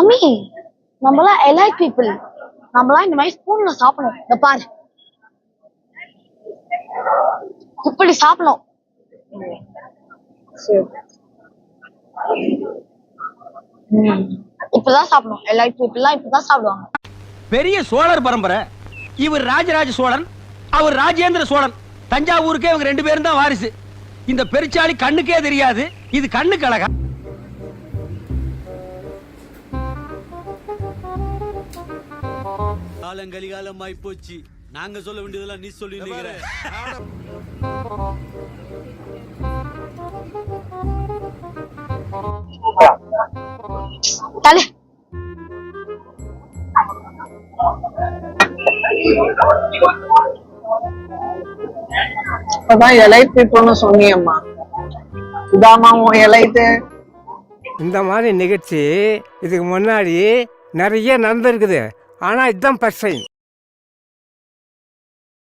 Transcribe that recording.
Mummy, நம்மளாம் elite people. நம்மளாம் இந்த மாதிரி ஸ்பூன்ல சாப்பிடணும். இந்த பாரு, இப்படி சாப்பிடணும். இப்பதான் சாப்பிடணும். எலைட் பீப்புள்லாம் இப்பதான் சாப்பிடுவாங்க. பெரிய சோழர் பரம்பரை. இவர் ராஜராஜ சோழன், அவர் ராஜேந்திர சோழன். தஞ்சாவூருக்கே இவங்க 2 பேரும் தான் வாரிசு. இந்த பெருச்சாளி கண்ணுக்கே தெரியாது. இது கண்ணுக்கு அழகா. காலங்கலிகாலமாய் போச்சு. நாங்க சொல்ல வேண்டியதெல்லாம் நீ சொல்லி நிக்கிற. தலை இப்பதான் எலைட் பீப்புள்னு சொன்னியம்மா. இதாம்மா உன் எலைட்டு. இந்த மாதிரி நிகழ்ச்சி இதுக்கு முன்னாடி நிறைய நடந்திருக்குது. ஆனால் இதுதான் ஃபர்ஸ்ட் டைம்.